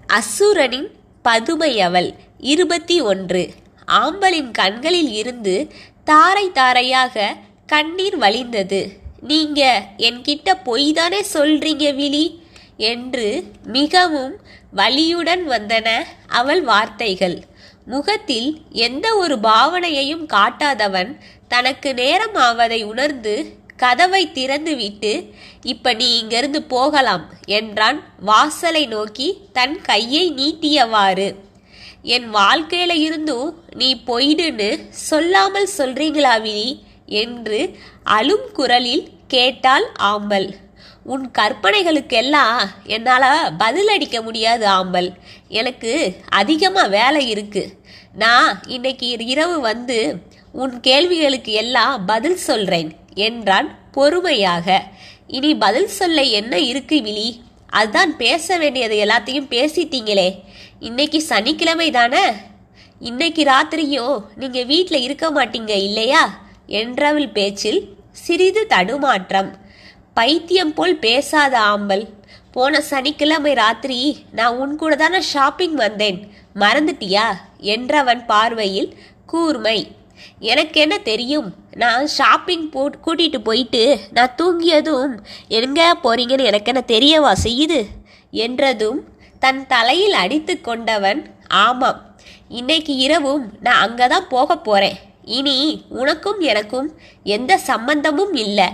அசுரனின் பதுமை அவள். 21. ஆம்பலின் கண்களில் இருந்து தாரை தாரையாக கண்ணீர் வழிந்தது. நீங்க என்கிட்ட பொய் தானே சொல்றீங்க விழி என்று மிகவும் வலியுடன் வந்தன அவள் வார்த்தைகள். முகத்தில் எந்த ஒரு பாவனையையும் காட்டாதவன் தனக்கு நேரம் ஆவதை உணர்ந்து கதவை திறந்துவிட்டு, இப்ப நீ இங்கிருந்து போகலாம் என்றான் வாசலை நோக்கி தன் கையை நீட்டியவாறு. என் வாழ்க்கையில இருந்தும் நீ போயிடுன்னு சொல்லாமல் சொல்றீங்களா விழி என்று அழும் குரலில் கேட்டாள் ஆம்பல். உன் கற்பனைகளுக்கெல்லாம் என்னால் பதிலளிக்க முடியாது ஆம்பல். எனக்கு அதிகமாக வேலை இருக்கு. நான் இன்னைக்கு இரவு வந்து உன் கேள்விகளுக்கு எல்லாம் பதில் சொல்றேன் என்றான் பொறுமையாக. இனி பதில் சொல்ல என்ன இருக்கு விழி? அதுதான் பேச வேண்டியது எல்லாத்தையும் பேசிட்டீங்களே. இன்னைக்கு சனிக்கிழமை தானே, இன்னைக்கு ராத்திரியும் நீங்க வீட்டில் இருக்க மாட்டீங்க இல்லையா என்றவள் பேச்சில் சிறிது தடுமாற்றம். பைத்தியம் போல் பேசாத ஆம்பல். போன சனிக்கிழமை ராத்திரி நான் உன் கூட தானே ஷாப்பிங் வந்தேன், மறந்துட்டியா என்றவன் பார்வையில் கூர்மை. எனக்கு என்ன தெரியும், நான் ஷாப்பிங் கூட்டிகிட்டு போயிட்டு நான் தூங்கியதும் எங்கே போறீங்கன்னு எனக்கு என்ன தெரியவா செய்யுது என்றதும் தன் தலையில் அடித்து கொண்டவன், ஆமாம், இன்னைக்கு இரவும் நான் அங்கே தான் போக போகிறேன். இனி உனக்கும் எனக்கும் எந்த சம்பந்தமும் இல்லை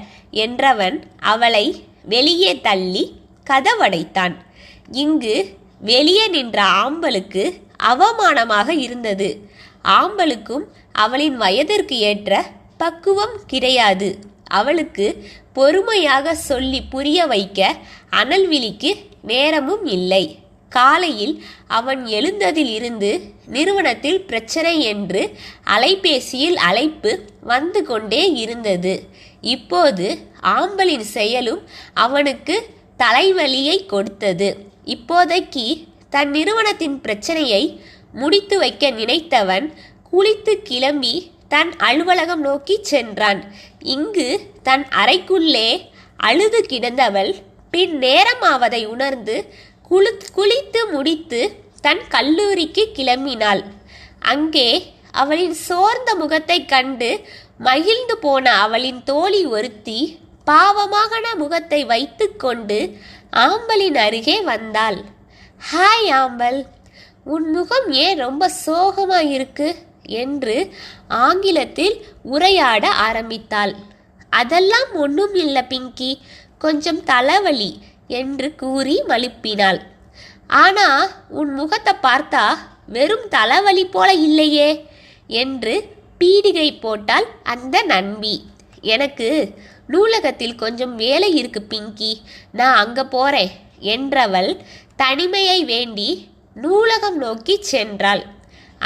என்றவன் அவளை வெளியே தள்ளி கதவடைத்தான். இங்கு வெளியே நின்ற ஆம்பலுக்கு அவமானமாக இருந்தது. ஆம்பலுக்கும் அவளின் வயதிற்கு ஏற்ற பக்குவம் கிடையாது. அவளுக்கு பொறுமையாக சொல்லி புரிய வைக்க அனல்விழிக்கு நேரமும் இல்லை. காலையில் அவன் எழுந்ததில் இருந்து நிறுவனத்தில் பிரச்சனை என்று அலைபேசியில் அழைப்பு வந்து கொண்டே இருந்தது. இப்போது ஆம்பலின் செயலும் அவனுக்கு தலைவலியை கொடுத்தது. இப்போதைக்கு தன் நிறுவனத்தின் பிரச்சனையை முடித்து வைக்க நினைத்தவன் குளித்து கிளம்பி தன் அலுவலகம் நோக்கி சென்றான். இங்கு தன் அறைக்குள்ளே அழுது கிடந்தவள் பின் நேரமாவதை உணர்ந்து குளித்து முடித்து தன் கல்லூரிக்கு கிளம்பினாள். அங்கே அவளின் சோர்ந்த முகத்தை கண்டு மகிழ்ந்து போன அவளின் தோழி ஒருத்தி பாவமான முகத்தை வைத்து கொண்டு ஆம்பலின் அருகே வந்தாள். ஹாய் ஆம்பல், உன் முகம் ஏன் ரொம்ப சோகமாயிருக்கு என்று ஆங்கிலத்தில் உரையாட ஆரம்பித்தாள். அதெல்லாம் ஒன்றும் இல்லை பிங்கி, கொஞ்சம் தலைவலி என்று கூறி மழுப்பினாள். ஆனா உன் முகத்தை பார்த்தா வெறும் தலைவலி போல இல்லையே என்று பீடிகை போட்டாள் அந்த நண்பி. எனக்கு நூலகத்தில் கொஞ்சம் வேலை இருக்கு பிங்கி, நான் அங்க போறேன் என்றவள் தனிமையை வேண்டி நூலகம் நோக்கி சென்றாள்.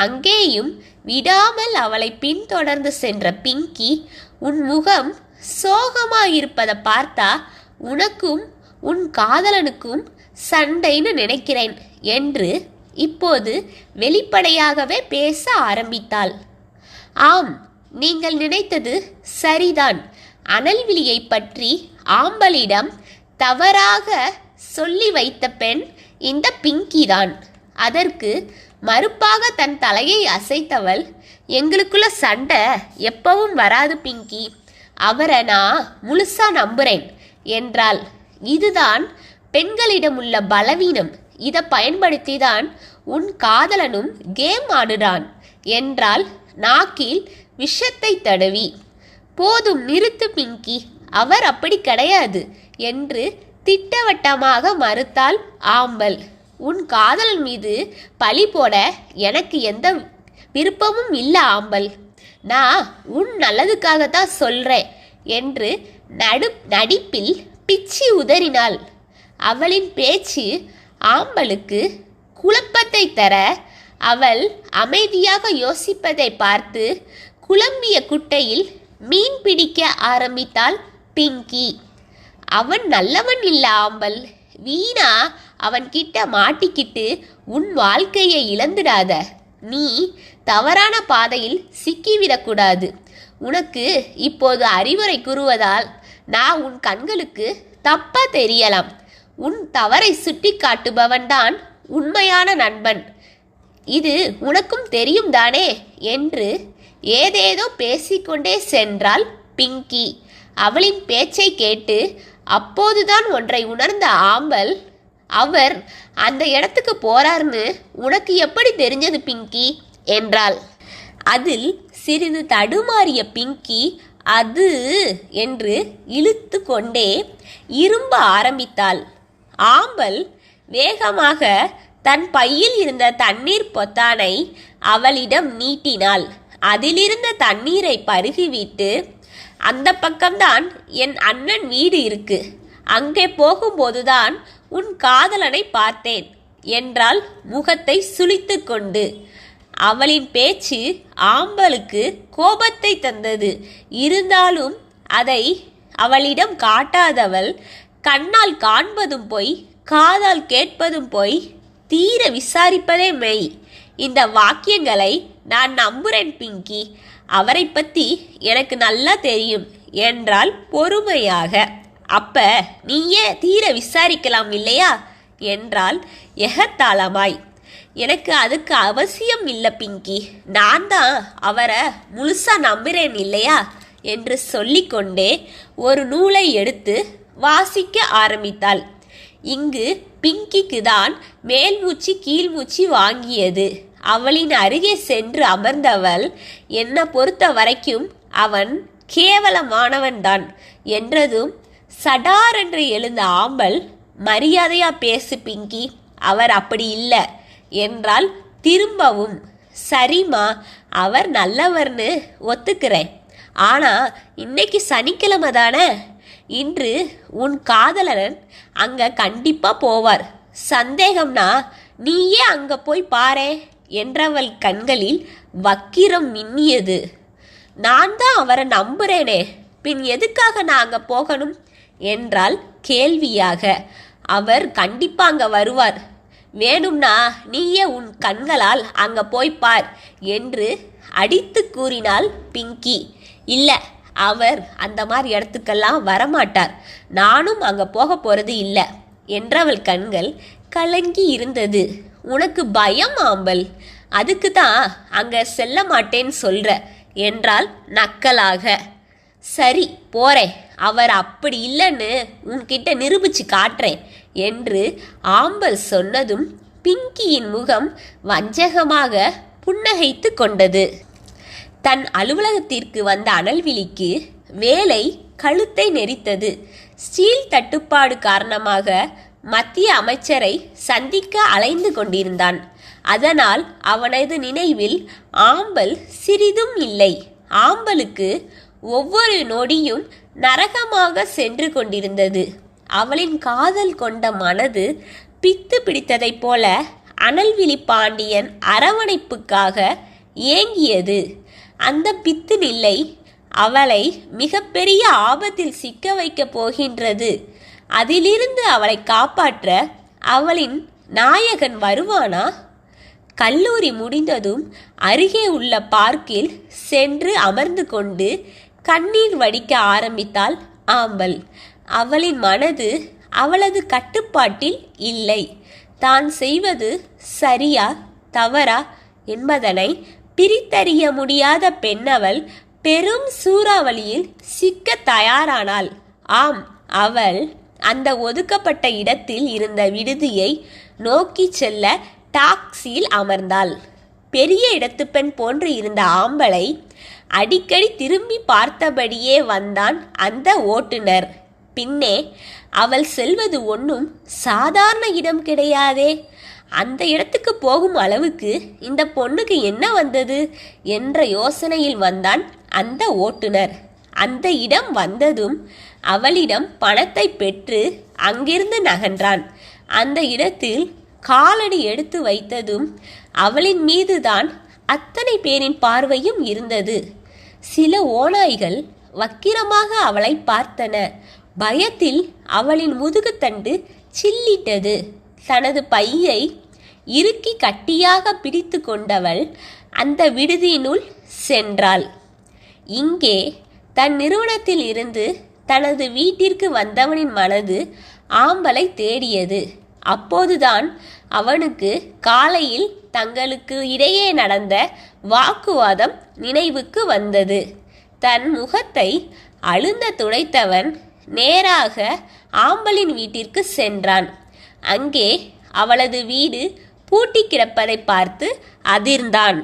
அங்கேயும் விடாமல் அவளை பின்தொடர்ந்து சென்ற பிங்கி, உன் முகம் சோகமாயிருப்பதை பார்த்தா உனக்கும் உன் காதலனுக்கும் சண்டைன்னு நினைக்கிறேன் என்று இப்போது வெளிப்படையாகவே பேச ஆரம்பித்தாள். ஆம், நீங்கள் நினைத்தது சரிதான். அனல்விழியை பற்றி ஆம்பலிடம் தவறாக சொல்லி வைத்த பெண் இந்த பிங்கிதான். அதற்கு மறுப்பாக தன் தலையை அசைத்தவள், எங்களுக்குள்ள சண்டை எப்பவும் வராது பிங்கி, அவரை நான் முழுசா நம்புறேன் என்றாள். இதுதான் பெண்களிடம் உள்ள பலவீனம். இதை பயன்படுத்தி தான் உன் காதலனும் கேம் ஆடுறான் என்றால் நாக்கில் விஷத்தை தடவி. போதும் நிறுத்து பிங்கி, அவர் அப்படி கிடையாது என்று திட்டவட்டமாக மறுத்தாள் ஆம்பல். உன் காதலன் மீது பழி போட எனக்கு எந்த விருப்பமும் இல்லை ஆம்பல், நான் உன் நல்லதுக்காகத்தான் சொல்றேன் என்று நடிப்பில் பிச்சி உதறினாள். அவளின் பேச்சு ஆம்பலுக்கு குழப்பத்தை தர அவள் அமைதியாக யோசிப்பதை பார்த்து குழம்பிய குட்டையில் மீன் பிடிக்க ஆரம்பித்தாள் பிங்கி. அவன் நல்லவன் இல்ல ஆம்பல், வீணா அவன்கிட்ட மாட்டிக்கிட்டு உன் வாழ்க்கையை இழந்துடாத. நீ தவறான பாதையில் சிக்கிவிடக்கூடாது. உனக்கு இப்போது அறிவுரை கூறுவதால் நான் உன் கண்களுக்கு தப்பா தெரியலாம். உன் தவறை சுட்டி காட்டுபவன்தான் உண்மையான நண்பன். இது உனக்கும் தெரியும் தானே என்று ஏதேதோ பேசிக்கொண்டே சென்றாள் பிங்கி. அவளின் பேச்சை கேட்டு அப்போதுதான் ஒன்றை உணர்ந்த ஆம்பல், அவர் அந்த இடத்துக்கு போறார்னு உனக்கு எப்படி தெரிஞ்சது பிங்கி என்றாள். அதில் சிறிது தடுமாறிய பிங்கி அது என்று இழுத்து கொண்டே இரும்ப ஆரம்பித்தாள். ஆம்பல் வேகமாக தன் பையில் இருந்த தண்ணீர் பொத்தானை அவளிடம் நீட்டினாள். அதிலிருந்த தண்ணீரை பருகிவிட்டு, அந்த பக்கம்தான் என் அண்ணன் வீடு இருக்கு, அங்கே போகும்போதுதான் உன் காதலனை பார்த்தேன் என்றாள் முகத்தை சுளித்து கொண்டு. அவளின் பேச்சு ஆம்பலுக்கு கோபத்தை தந்தது. இருந்தாலும் அதை அவளிடம் காட்டாதவள், கண்ணால் காண்பதும் பொய், காதால் கேட்பதும் பொய், தீர விசாரிப்பதே மெய். இந்த வாக்கியங்களை நான் நம்புறேன் பிங்கி. அவரை பற்றி எனக்கு நல்லா தெரியும் என்றால் பொறுமையாக. அப்ப நீயே தீர விசாரிக்கலாம் இல்லையா என்றால் எகத்தாளமாய். எனக்கு அதுக்கு அவசியம் இல்லை பிங்கி, நான் தான் அவரை முழுசா நம்புறேன் இல்லையா என்று சொல்லிக்கொண்டே ஒரு நூலை எடுத்து வாசிக்க ஆரம்பித்தாள். இங்கு பிங்கிக்கு தான் மேல்மூச்சு கீழ்மூச்சு வாங்கியது. அவளின் அருகே சென்று அமர்ந்தவள், என்னை பொறுத்த வரைக்கும் அவன் கேவலமானவன்தான் என்றதும் சடாரென்று எழுந்த ஆம்பல், மரியாதையா பேசு பிங்கி, அவர் அப்படி இல்லை என்றால் திரும்பவும். சரிம்மா, அவர் நல்லவர்னு ஒத்துக்கிறேன். ஆனா இன்னைக்கு சனிக்கிழமை தானே, இன்று உன் காதலன் அங்க கண்டிப்பா போவார். சந்தேகம்னா நீயே அங்க போய் பாரே என்றவள் கண்களில் வக்கிரம் மின்னியது. நான் தான் அவரை நம்புறேனே, பின் எதுக்காக நான் அங்க போகணும் என்றால் கேள்வியாக. அவர் கண்டிப்பா அங்க வருவார், வேணும்னா நீயே உன் கண்களால் அங்க போய் பார் என்று அடித்து கூறினாள் பிங்கி. இல்ல, அவர் அந்த மாதிரி இடத்துக்கெல்லாம் வரமாட்டார், நானும் அங்க போக போறது இல்லை என்றவள் கண்கள் கலங்கி இருந்தது. உனக்கு பயம் ஆம்பல், அதுக்கு தான் அங்க செல்ல மாட்டேன்னு சொல்ற என்றால் நக்கலாக. சரி போறேன், அவர் அப்படி இல்லைன்னு உன்கிட்ட நிரூபிச்சு காட்டுறேன் என்று ஆம்பல் சொன்னதும் பிங்கியின் முகம் வஞ்சகமாக புன்னகைத்து கொண்டது. தன் அலுவலகத்திற்கு வந்த அனல்விழிக்கு வேலை கழுத்தை நெரித்தது. ஸ்டீல் தட்டுப்பாடு காரணமாக மத்திய அமைச்சரை சந்திக்க அலைந்து கொண்டிருந்தான். அதனால் அவனது நினைவில் ஆம்பல் சிறிதும் இல்லை. ஆம்பலுக்கு ஒவ்வொரு நொடியும் நரகமாக சென்று கொண்டிருந்தது. அவளின் காதல் கொண்ட மனது பித்து பிடித்ததைப் போல அனல்விழி பாண்டியன் அரவணைப்புக்காக ஏங்கியது. அந்த பித்து நிலை அவளை மிகப்பெரிய ஆபத்தில் சிக்க வைக்கப் போகின்றது. அதிலிருந்து அவளை காப்பாற்ற அவளின் நாயகன் வருவானா? கல்லூரி முடிந்ததும் அருகே உள்ள பார்க்கில் சென்று அமர்ந்து கொண்டு கண்ணீர் வடிக்க ஆரம்பித்தாள் ஆம்பல். அவளின் மனது அவளது கட்டுப்பாட்டில் இல்லை. தான் செய்வது சரியா தவறா என்பதனை பிரித்தறிய முடியாத பெண்ணவள் பெரும் சூறாவளியில் சிக்க தயாரானாள். ஆம், அவள் அந்த ஒதுக்கப்பட்ட இடத்தில் இருந்த விடுதியை நோக்கி செல்ல டாக்ஸியில் அமர்ந்தாள். பெரிய இடத்து பெண் போன்று இருந்த ஆம்பலை அடிக்கடி திரும்பி பார்த்தபடியே வந்தான் அந்த ஓட்டுநர். பின்னே அவள் செல்வது ஒன்றும் சாதாரண இடம் கிடையாதே. அந்த இடத்துக்கு போகும் அளவுக்கு இந்த பொண்ணுக்கு என்ன வந்தது என்ற யோசனையில் வந்தான் அந்த ஓட்டுநர். அந்த இடம் வந்ததும் அவளிடம் பணத்தை பெற்று அங்கிருந்து நகன்றான். அந்த இடத்தில் காலடி எடுத்து வைத்ததும் அவளின் மீதுதான் அத்தனை பேரின் பார்வையும் இருந்தது. சில ஓநாய்கள் வக்கிரமாக அவளை பார்த்தன. பயத்தில் அவளின் முதுகுத்தண்டு சில்லிட்டது. தனது பையை இறுக்கி கட்டியாக பிடித்து கொண்டவள் அந்த விடுதியினுள் சென்றாள். இங்கே தன் நிறுவனத்தில் இருந்து தனது வீட்டிற்கு வந்தவனின் மனது ஆம்பலை தேடியது. அப்போதுதான் அவனுக்கு காலையில் தங்களுக்கு இடையே நடந்த வாக்குவாதம் நினைவுக்கு வந்தது. தன் முகத்தை அழுந்த துடைத்தவன் நேராக ஆம்பலின் வீட்டிற்கு சென்றான். அங்கே அவளது வீடு பூட்டி கிடப்பதை பார்த்து அதிர்ந்தான்.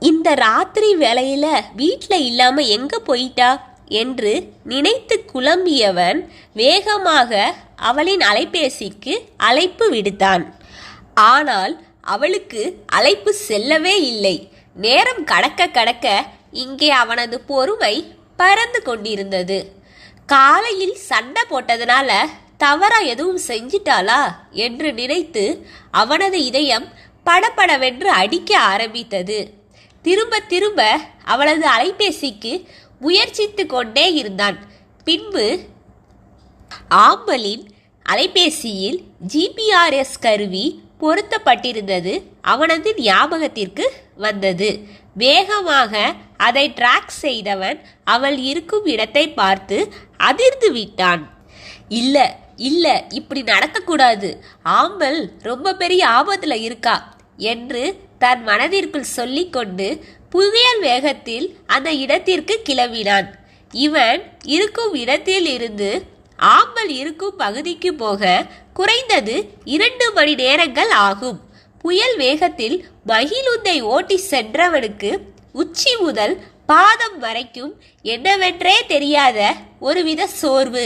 இந்த ராத்திரி வேளையில வீட்டில் இல்லாம எங்க போயிட்டா என்று நினைத்து குழம்பியவன் வேகமாக அவளின் அலைபேசிக்கு அழைப்பு விடுத்தான். ஆனால் அவளுக்கு அழைப்பு செல்லவே இல்லை. நேரம் கடக்க கடக்க இங்கே அவனது பொறுமை பறந்து கொண்டிருந்தது. காலையில் சண்டை போட்டதுனால தவறா எதுவும் செஞ்சிட்டாளா என்று நினைத்து அவனது இதயம் படபடவென்று அடிக்க ஆரம்பித்தது. திரும்ப திரும்ப அவளது அலைபேசிக்கு முயற்சித்து கொண்டே இருந்தான். பின்பு ஆம்பலின் அலைபேசியில் ஜிபிஆர்எஸ் கருவி பொருத்தப்பட்டிருந்தது அவனது ஞாபகத்திற்கு வந்தது. வேகமாக அதை ட்ராக் செய்தவன் அவள் இருக்கும் இடத்தை பார்த்து அதிர்ந்து விட்டான். இல்ல இல்ல, இப்படி நடக்கக்கூடாது, ஆம்பல் ரொம்ப பெரிய ஆபத்துல இருக்கா என்று தன் மனதிற்குள் சொல்லிக்கொண்டு புயல் வேகத்தில் அந்த இடத்திற்கு கிளம்பினான். இவன் இருக்கும் இடத்தில் இருந்து ஆம்பல் இருக்கும் பகுதிக்கு போக குறைந்தது 2 மணி நேரங்கள் ஆகும். புயல் வேகத்தில் மகிழுந்தை ஓட்டி சென்றவனுக்கு உச்சி முதல் பாதம் வரைக்கும் என்னவென்றே தெரியாத ஒருவித சோர்வு.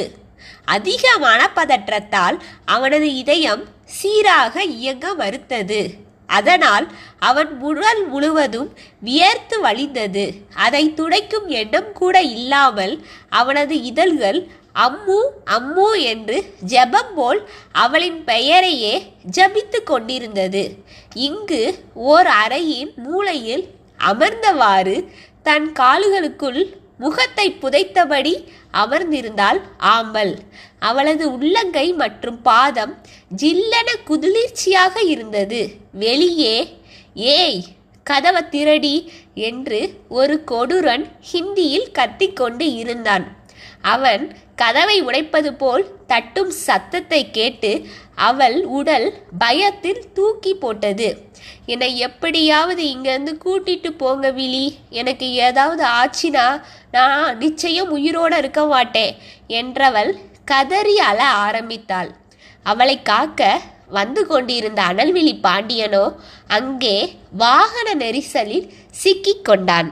அதிக மனப்பதற்றத்தால் அவனது இதயம் சீராக இயங்க மறுத்தது. அதனால் அவன் உடல் முழுவதும் வியர்த்து வழிந்தது. அதை துடைக்கும் எண்ணம் கூட இல்லாமல் அவனது இதழ்கள் அம்மு அம்மு என்று ஜெபம் போல் அவளின் பெயரையே ஜபித்து கொண்டிருந்தது. இங்கு ஓர் அறையின் மூலையில் அமர்ந்தவாறு தன் கால்களுக்குள் முகத்தை புதைத்தபடி அமர்ந்திருந்தாள் ஆம்பல். அவளது உள்ளங்கை மற்றும் பாதம் ஜில்லென குளிர்ச்சியாக இருந்தது. வெளியே ஏய் கதவை திரடி என்று ஒரு கொடூரன் ஹிந்தியில் கத்திக்கொண்டு இருந்தான். அவன் கதவை உடைப்பது போல் தட்டும் சத்தத்தை கேட்டு அவள் உடல் பயத்தில் தூக்கி போட்டது. என்னை எப்படியாவது இங்கேருந்து கூட்டிட்டு போங்க விழி, எனக்கு ஏதாவது ஆச்சுனா நான் நிச்சயம் உயிரோடு இருக்க மாட்டேன் என்றவள் கதறி அழ ஆரம்பித்தாள். அவளை காக்க வந்து கொண்டிருந்த அனல்விழி பாண்டியனோ அங்கே வாகன நெரிசலில் சிக்கிக் கொண்டான்.